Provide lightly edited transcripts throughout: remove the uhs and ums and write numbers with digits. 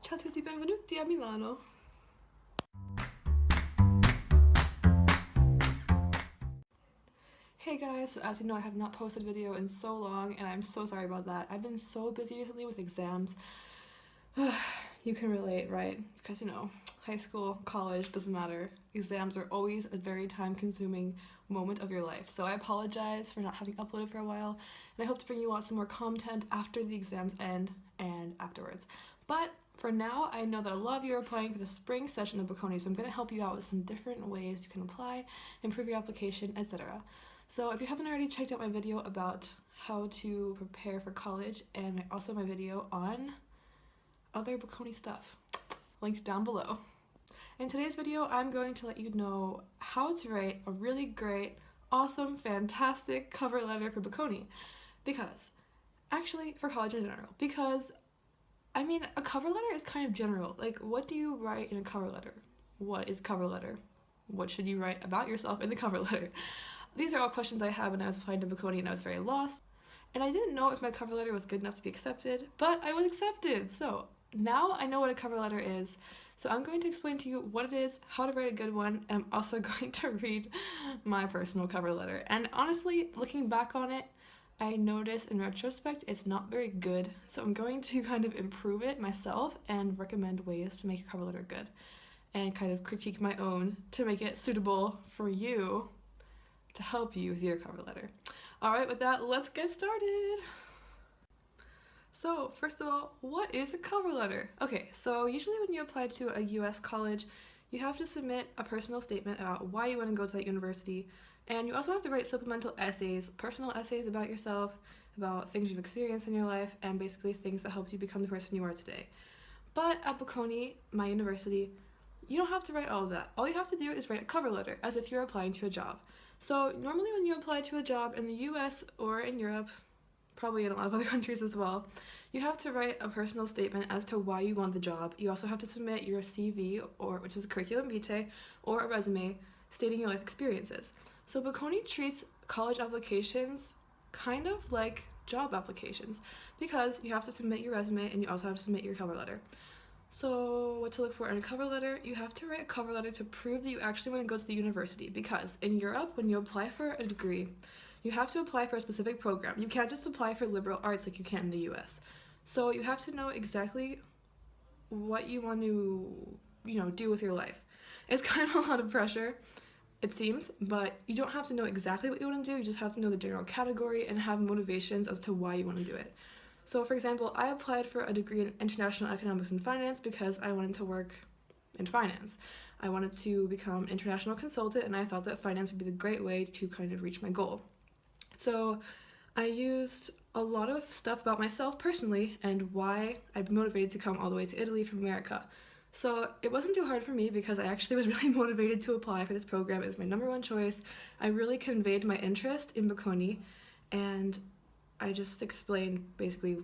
Ciao a tutti, benvenuti a Milano. Hey guys, so as you know I have not posted a video in so long and I'm so sorry about that. I've been so busy recently with exams. You can relate, right? Because you know, high school, college, doesn't matter. Exams are always a very time-consuming moment of your life. So I apologize for not having uploaded for a while, and I hope to bring you out some more content after the exams end and afterwards. But for now, I know that a lot of you are applying for the spring session of Bocconi, so I'm going to help you out with some different ways you can apply, improve your application, etc. So if you haven't already checked out my video about how to prepare for college and also my video on other Bocconi stuff, linked down below. In today's video, I'm going to let you know how to write a really great, awesome, fantastic cover letter for Bocconi. Because, actually, for college in general. Because, I mean, a cover letter is kind of general. Like, what do you write in a cover letter? What is cover letter? What should you write about yourself in the cover letter? These are all questions I had when I was applying to Bocconi and I was very lost. And I didn't know if my cover letter was good enough to be accepted, but I was accepted. So now I know what a cover letter is. So I'm going to explain to you what it is, how to write a good one, and I'm also going to read my personal cover letter. And honestly, looking back on it, I noticed in retrospect it's not very good. So I'm going to kind of improve it myself and recommend ways to make your cover letter good. And kind of critique my own to make it suitable for you, to help you with your cover letter. Alright, with that, let's get started! So, first of all, what is a cover letter? Okay, so usually when you apply to a US college, you have to submit a personal statement about why you want to go to that university, and you also have to write supplemental essays, personal essays about yourself, about things you've experienced in your life, and basically things that helped you become the person you are today. But at Bocconi, my university, you don't have to write all of that. All you have to do is write a cover letter, as if you're applying to a job. So normally when you apply to a job in the US or in Europe, probably in a lot of other countries as well, you have to write a personal statement as to why you want the job. You also have to submit your CV, or which is a curriculum vitae, or a resume stating your life experiences. So Bocconi treats college applications kind of like job applications because you have to submit your resume and you also have to submit your cover letter. So what to look for in a cover letter? You have to write a cover letter to prove that you actually want to go to the university, because in Europe, when you apply for a degree, you have to apply for a specific program. You can't just apply for liberal arts like you can in the US. So you have to know exactly what you want to, do with your life. It's kind of a lot of pressure, it seems, but you don't have to know exactly what you want to do. You just have to know the general category and have motivations as to why you want to do it. So for example, I applied for a degree in international economics and finance because I wanted to work in finance. I wanted to become an international consultant, and I thought that finance would be the great way to kind of reach my goal. So I used a lot of stuff about myself personally and why I'd be motivated to come all the way to Italy from America. So it wasn't too hard for me because I actually was really motivated to apply for this program. It was my number one choice. I really conveyed my interest in Bocconi, and I just explained basically,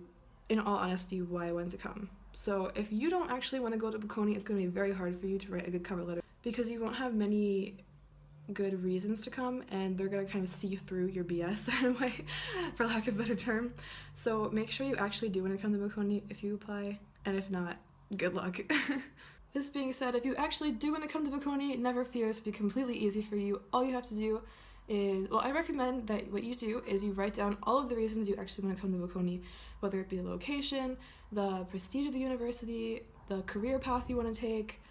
in all honesty, why I wanted to come. So if you don't actually want to go to Bocconi, it's going to be very hard for you to write a good cover letter because you won't have many good reasons to come, and they're going to kind of see through your BS in a way, for lack of a better term. So make sure you actually do want to come to Bocconi if you apply, and if not, good luck. This being said, if you actually do want to come to Bocconi, never fear, this will be completely easy for you. All you have to do is, well, I recommend that what you do is you write down all of the reasons you actually want to come to Bocconi, whether it be the location, the prestige of the university, the career path you want to take,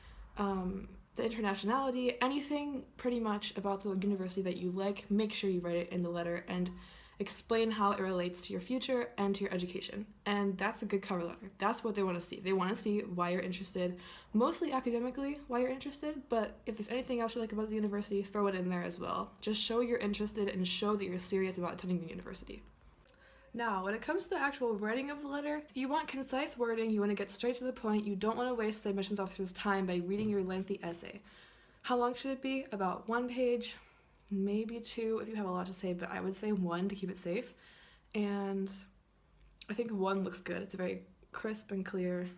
the internationality, anything pretty much about the university that you like. Make sure you write it in the letter and explain how it relates to your future and to your education. And that's a good cover letter. That's what they want to see. They want to see why you're interested, mostly academically why you're interested, but if there's anything else you like about the university, throw it in there as well. Just show you're interested and show that you're serious about attending the university. Now, when it comes to the actual writing of the letter, you want concise wording, you want to get straight to the point, you don't want to waste the admissions officer's time by reading your lengthy essay. How long should it be? About 1 page, maybe 2 if you have a lot to say, but I would say 1 to keep it safe. And I think 1 looks good. It's very crisp and clear,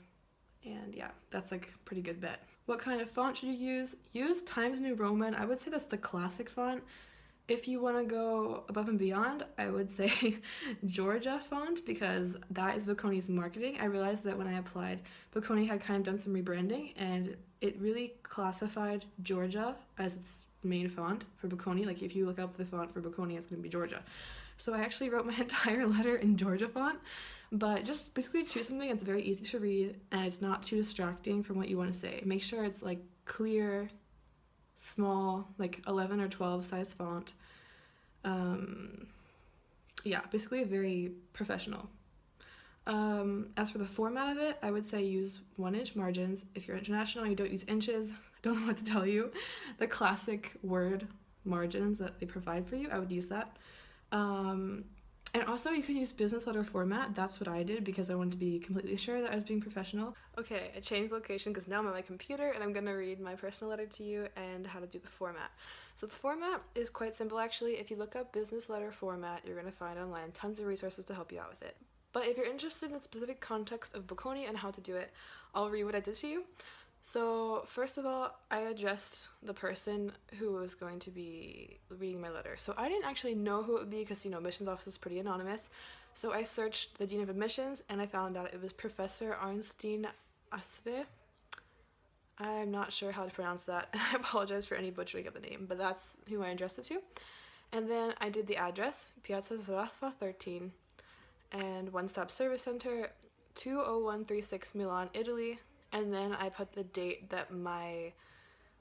and yeah, that's like a pretty good bet. What kind of font should you use? Use Times New Roman. I would say that's the classic font. If you want to go above and beyond, I would say Georgia font because that is Bocconi's marketing. I realized that when I applied, Bocconi had kind of done some rebranding and it really classified Georgia as its main font for Bocconi. Like if you look up the font for Bocconi, it's going to be Georgia. So I actually wrote my entire letter in Georgia font, but just basically choose something that's very easy to read and it's not too distracting from what you want to say. Make sure it's like clear, small, like 11 or 12 size font. Um, yeah, basically very professional. As for the format of it, I would say use 1-inch margins. If you're international and you don't use inches, I don't know what to tell you. The classic Word margins that they provide for you, I would use that. And also you can use business letter format. That's what I did because I wanted to be completely sure that I was being professional. Okay, I changed location because now I'm on my computer and I'm gonna read my personal letter to you and how to do the format. So the format is quite simple actually. If you look up business letter format, you're gonna find online tons of resources to help you out with it. But if you're interested in the specific context of Bocconi and how to do it, I'll read what I did to you. So first of all, I addressed the person who was going to be reading my letter. So I didn't actually know who it would be because, admissions office is pretty anonymous. So I searched the Dean of Admissions and I found out it was Professor Arnstein Asve. I'm not sure how to pronounce that. I apologize for any butchering of the name, but that's who I addressed it to. And then I did the address, Piazza Zarafa 13, and One Stop Service Center, 20136 Milan, Italy. And then I put the date that my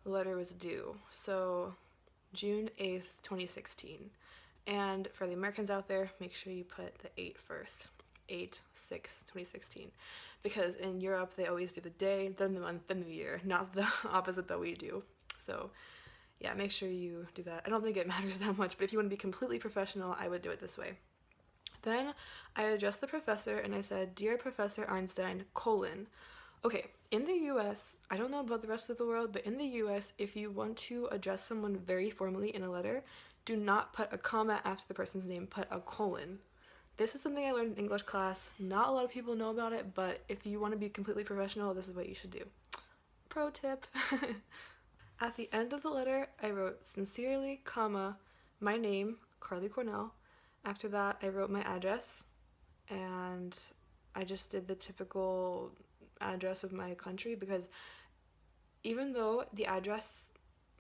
letter was due, so June 8th, 2016. And for the Americans out there, make sure you put the 8 first, 8/6/2016. Because in Europe, they always do the day, then the month, then the year, not the opposite that we do. So yeah, make sure you do that. I don't think it matters that much, but if you want to be completely professional, I would do it this way. Then I addressed the professor and I said, "Dear Professor Arnstein, colon." Okay, in the US, I don't know about the rest of the world, but in the US, if you want to address someone very formally in a letter, do not put a comma after the person's name, put a colon. This is something I learned in English class. Not a lot of people know about it, but if you want to be completely professional, this is what you should do. Pro tip. At the end of the letter, I wrote sincerely, comma, my name, Carly Cornell. After that, I wrote my address, and I just did the typical address of my country because even though the address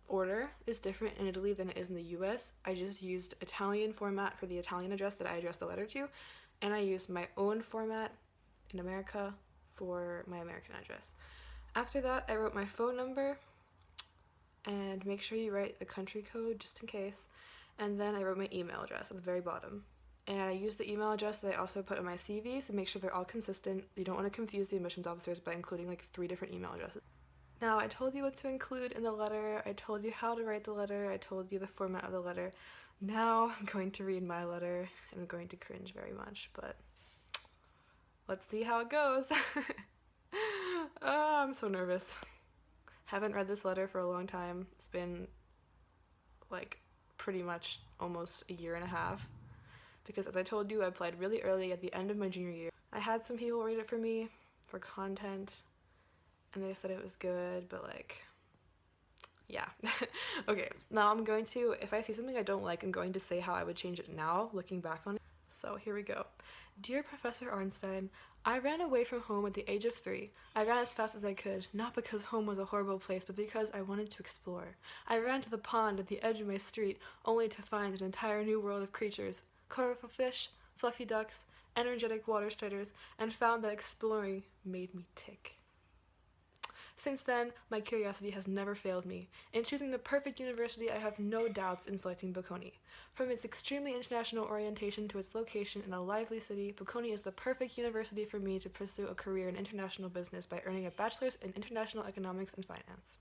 order is different in Italy than it is in the US, I just used Italian format for the Italian address that I addressed the letter to, and I used my own format in America for my American address. After that, I wrote my phone number, and make sure you write the country code just in case, and then I wrote my email address at the very bottom. And I used the email address that I also put on my CV to make sure they're all consistent. You don't want to confuse the admissions officers by including like 3 different email addresses. Now, I told you what to include in the letter, I told you how to write the letter, I told you the format of the letter. Now I'm going to read my letter, and I'm going to cringe very much, but let's see how it goes. I'm so nervous. Haven't read this letter for a long time. It's been like pretty much almost a year and a half. Because as I told you, I applied really early at the end of my junior year. I had some people read it for me for content, and they said it was good, but like, yeah. Okay, now I'm going to, if I see something I don't like, I'm going to say how I would change it now, looking back on it. So here we go. Dear Professor Arnstein, I ran away from home at the age of 3. I ran as fast as I could, not because home was a horrible place, but because I wanted to explore. I ran to the pond at the edge of my street, only to find an entire new world of creatures. Colorful fish, fluffy ducks, energetic water striders, and found that exploring made me tick. Since then, my curiosity has never failed me. In choosing the perfect university, I have no doubts in selecting Bocconi. From its extremely international orientation to its location in a lively city, Bocconi is the perfect university for me to pursue a career in international business by earning a bachelor's in international economics and finance.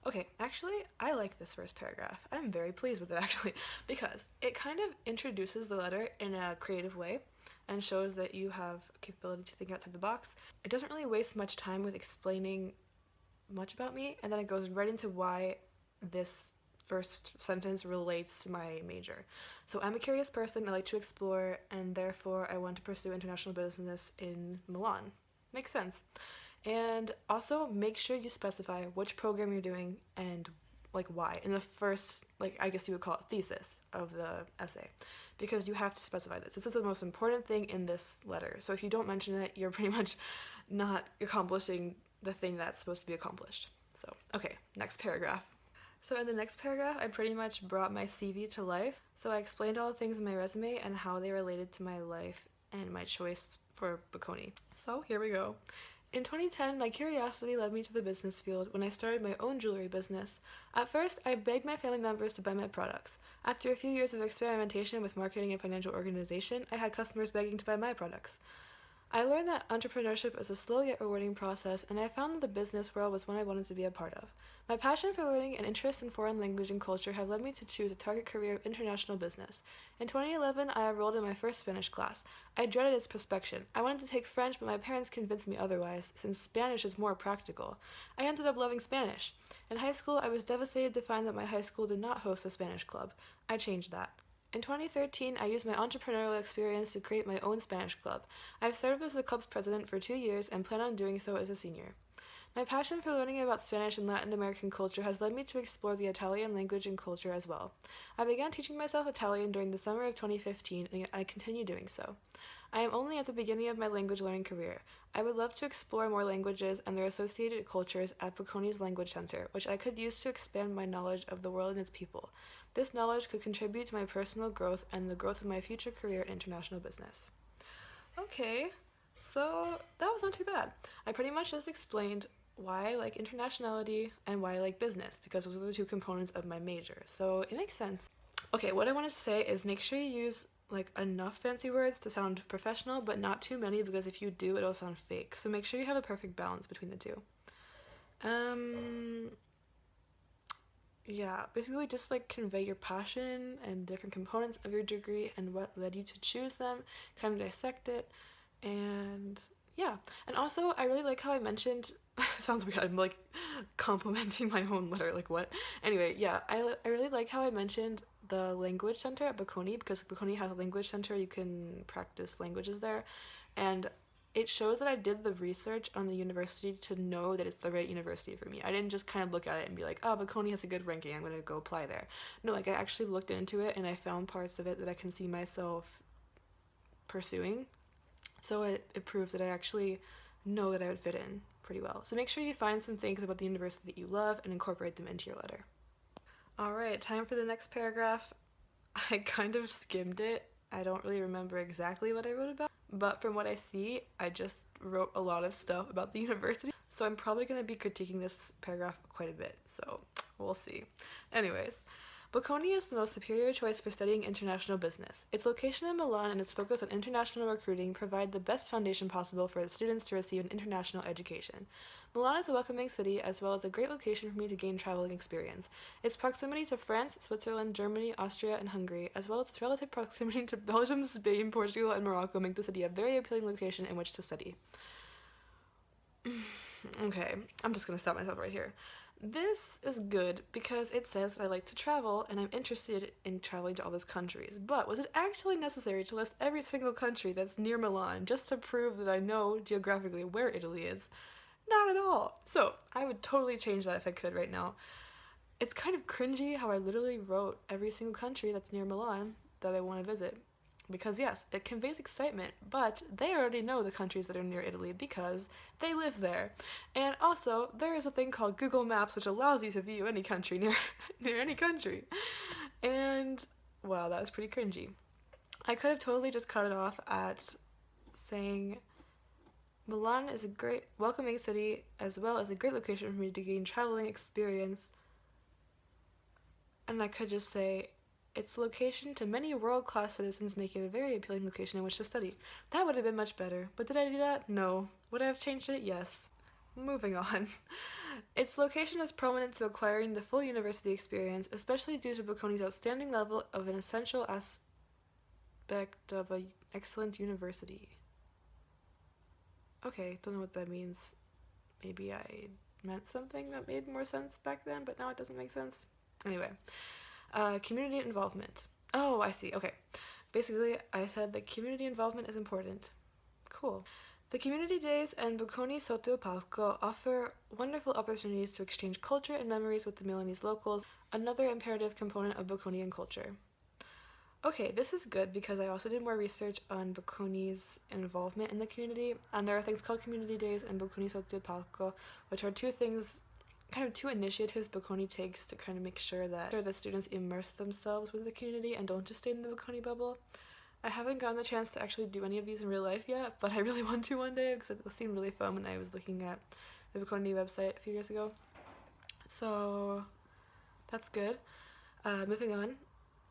Okay, actually, I like this first paragraph. I'm very pleased with it, actually, because it kind of introduces the letter in a creative way and shows that you have capability to think outside the box. It doesn't really waste much time with explaining much about me, and then it goes right into why this first sentence relates to my major. So I'm a curious person, I like to explore, and therefore I want to pursue international business in Milan. Makes sense. And also make sure you specify which program you're doing and like why in the first, like I guess you would call it thesis of the essay, because you have to specify this. This is the most important thing in this letter. So if you don't mention it, you're pretty much not accomplishing the thing that's supposed to be accomplished. So, okay, next paragraph. So in the next paragraph, I pretty much brought my CV to life. So I explained all the things in my resume and how they related to my life and my choice for Bocconi. So here we go. In 2010, my curiosity led me to the business field when I started my own jewelry business. At first, I begged my family members to buy my products. After a few years of experimentation with marketing and financial organization, I had customers begging to buy my products. I learned that entrepreneurship is a slow yet rewarding process, and I found that the business world was one I wanted to be a part of. My passion for learning and interest in foreign language and culture have led me to choose a target career of international business. In 2011, I enrolled in my first Spanish class. I dreaded its prospection. I wanted to take French, but my parents convinced me otherwise, since Spanish is more practical. I ended up loving Spanish. In high school, I was devastated to find that my high school did not host a Spanish club. I changed that. In 2013, I used my entrepreneurial experience to create my own Spanish club. I've served as the club's president for 2 years and plan on doing so as a senior. My passion for learning about Spanish and Latin American culture has led me to explore the Italian language and culture as well. I began teaching myself Italian during the summer of 2015, and I continue doing so. I am only at the beginning of my language learning career. I would love to explore more languages and their associated cultures at Bocconi's Language Center, which I could use to expand my knowledge of the world and its people. This knowledge could contribute to my personal growth and the growth of my future career in international business. Okay, so that was not too bad. I pretty much just explained why I like internationality and why I like business, because those are the two components of my major, so it makes sense. Okay, what I want to say is make sure you use like enough fancy words to sound professional, but not too many, because if you do, it'll sound fake. So make sure you have a perfect balance between the two. Yeah, basically just like convey your passion and different components of your degree and what led you to choose them, kind of dissect it, and yeah. And also, I really like how I mentioned, sounds weird, I'm like complimenting my own letter, like what? Anyway, yeah, I really like how I mentioned the language center at Bocconi, because Bocconi has a language center, you can practice languages there, and it shows that I did the research on the university to know that it's the right university for me. I didn't just kind of look at it and be like, oh, Bocconi has a good ranking, I'm going to go apply there. No, like I actually looked into it and I found parts of it that I can see myself pursuing. So it proves that I actually know that I would fit in pretty well. So make sure you find some things about the university that you love and incorporate them into your letter. Alright, time for the next paragraph. I kind of skimmed it. I don't really remember exactly what I wrote about, but from what I see, I just wrote a lot of stuff about the university, so I'm probably going to be critiquing this paragraph quite a bit, so we'll see. Anyways, Bocconi is the most superior choice for studying international business. Its location in Milan and its focus on international recruiting provide the best foundation possible for its students to receive an international education. Milan is a welcoming city as well as a great location for me to gain traveling experience. Its proximity to France, Switzerland, Germany, Austria, and Hungary, as well as its relative proximity to Belgium, Spain, Portugal, and Morocco make the city a very appealing location in which to study. Okay, I'm just gonna stop myself right here. This is good because it says that I like to travel and I'm interested in traveling to all those countries, but was it actually necessary to list every single country that's near Milan just to prove that I know geographically where Italy is? Not at all. So I would totally change that if I could right now. It's kind of cringy how I literally wrote every single country that's near Milan that I want to visit. Because yes, it conveys excitement, but they already know the countries that are near Italy because they live there. And also, there is a thing called Google Maps which allows you to view any country near any country. And wow, that was pretty cringy. I could have totally just cut it off at saying Milan is a great welcoming city as well as a great location for me to gain traveling experience. And I could just say its location to many world-class citizens make it a very appealing location in which to study. That would have been much better, but did I do that? No. Would I have changed it? Yes. Moving on. Its location is prominent to acquiring the full university experience, especially due to Bocconi's outstanding level of an essential aspect of an excellent university. Okay, don't know what that means. Maybe I meant something that made more sense back then, but now it doesn't make sense. Anyway. Community involvement. Oh, I see. Okay. Basically, I said that community involvement is important. Cool. The community days and Bocconi Sotto Palco offer wonderful opportunities to exchange culture and memories with the Milanese locals, another imperative component of Bocconian culture. Okay, this is good because I also did more research on Bocconi's involvement in the community, and there are things called community days and Bocconi Sotto Palco, which are two initiatives Bocconi takes to kind of make sure that the students immerse themselves with the community and don't just stay in the Bocconi bubble. I haven't gotten the chance to actually do any of these in real life yet, but I really want to one day because it seemed really fun when I was looking at the Bocconi website a few years ago. So that's good. Moving on.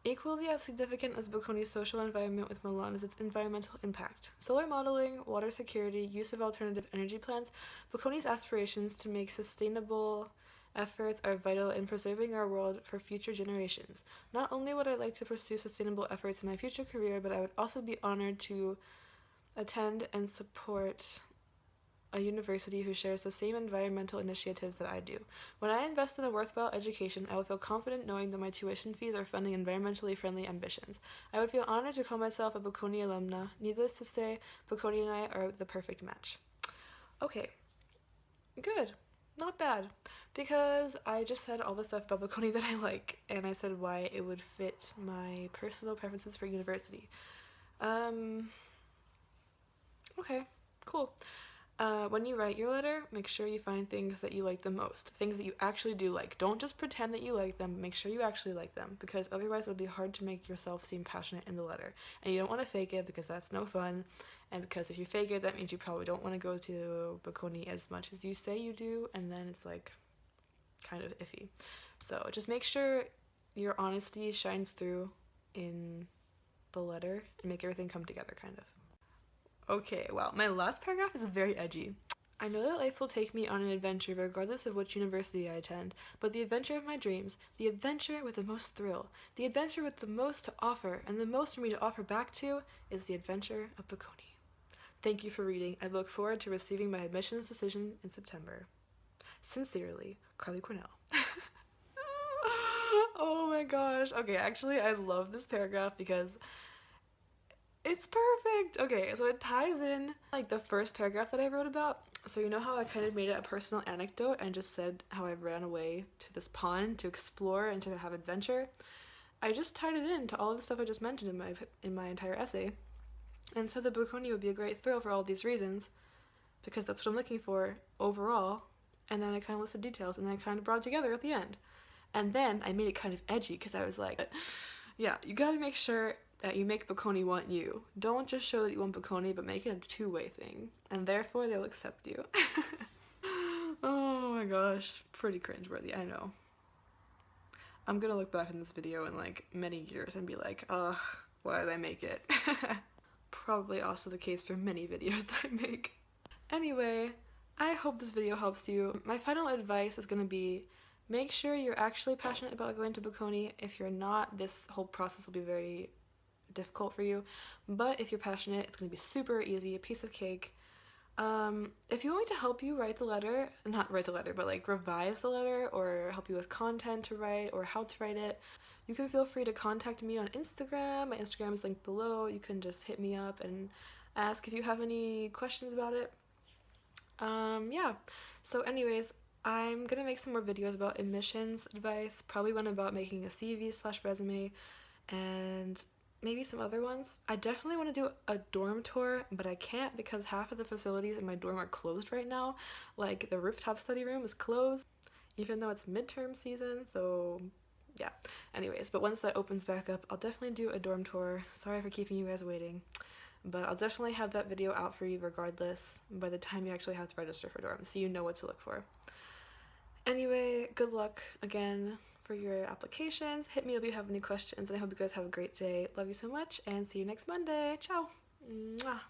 Equally as significant as Bocconi's social environment with miLAno is its environmental impact. Solar modeling, water security, use of alternative energy plants, Bocconi's aspirations to make sustainable efforts are vital in preserving our world for future generations. Not only would I like to pursue sustainable efforts in my future career, but I would also be honored to attend and support a university who shares the same environmental initiatives that I do. When I invest in a worthwhile education, I will feel confident knowing that my tuition fees are funding environmentally friendly ambitions. I would feel honored to call myself a Bocconi alumna. Needless to say, Bocconi and I are the perfect match. Okay, good. Not bad. Because I just said all the stuff about Bocconi that I like, and I said why it would fit my personal preferences for university. Okay, cool. When you write your letter, make sure you find things that you like the most. Things that you actually do like. Don't just pretend that you like them, make sure you actually like them, because otherwise it'll be hard to make yourself seem passionate in the letter. And you don't want to fake it because that's no fun, and because if you fake it, that means you probably don't want to go to Bocconi as much as you say you do, and then it's like kind of iffy. So just make sure your honesty shines through in the letter and make everything come together, kind of. Okay, well, my last paragraph is very edgy. I know that life will take me on an adventure regardless of which university I attend, but the adventure of my dreams, the adventure with the most thrill, the adventure with the most to offer, and the most for me to offer back to, is the adventure of Bocconi. Thank you for reading. I look forward to receiving my admissions decision in September. Sincerely, Carly Cornell. Oh my gosh. Okay, actually, I love this paragraph because it's perfect! Okay, so it ties in like the first paragraph that I wrote about. So you know how I kind of made it a personal anecdote and just said how I ran away to this pond to explore and to have adventure? I just tied it in to all the stuff I just mentioned in my entire essay, and said that Bocconi would be a great thrill for all these reasons, because that's what I'm looking for overall. And then I kind of listed details, and then I kind of brought it together at the end. And then I made it kind of edgy because I was like, yeah, you gotta make sure that you make Bocconi want you. Don't just show that you want Bocconi, but make it a two-way thing. And therefore, they'll accept you. Oh my gosh. Pretty cringeworthy, I know. I'm gonna look back in this video in like many years and be like, ugh, why did I make it? Probably also the case for many videos that I make. Anyway, I hope this video helps you. My final advice is gonna be, make sure you're actually passionate about going to Bocconi. If you're not, this whole process will be very difficult for you, but if you're passionate, it's gonna be super easy, a piece of cake. If you want me to help you write the letter, not write the letter, but like revise the letter or help you with content to write or how to write it, you can feel free to contact me on Instagram. My Instagram is linked below. You can just hit me up and ask if you have any questions about it. Yeah, so anyways, I'm gonna make some more videos about admissions advice, probably one about making a CV/resume, and maybe some other ones. I definitely want to do a dorm tour, but I can't because half of the facilities in my dorm are closed right now. Like the rooftop study room is closed, even though it's midterm season, so yeah. Anyways, but once that opens back up, I'll definitely do a dorm tour. Sorry for keeping you guys waiting, but I'll definitely have that video out for you regardless by the time you actually have to register for dorm, so you know what to look for. Anyway, good luck again for your applications. Hit me up if you have any questions, and I hope you guys have a great day. Love you so much, and see you next Monday. Ciao! Mwah.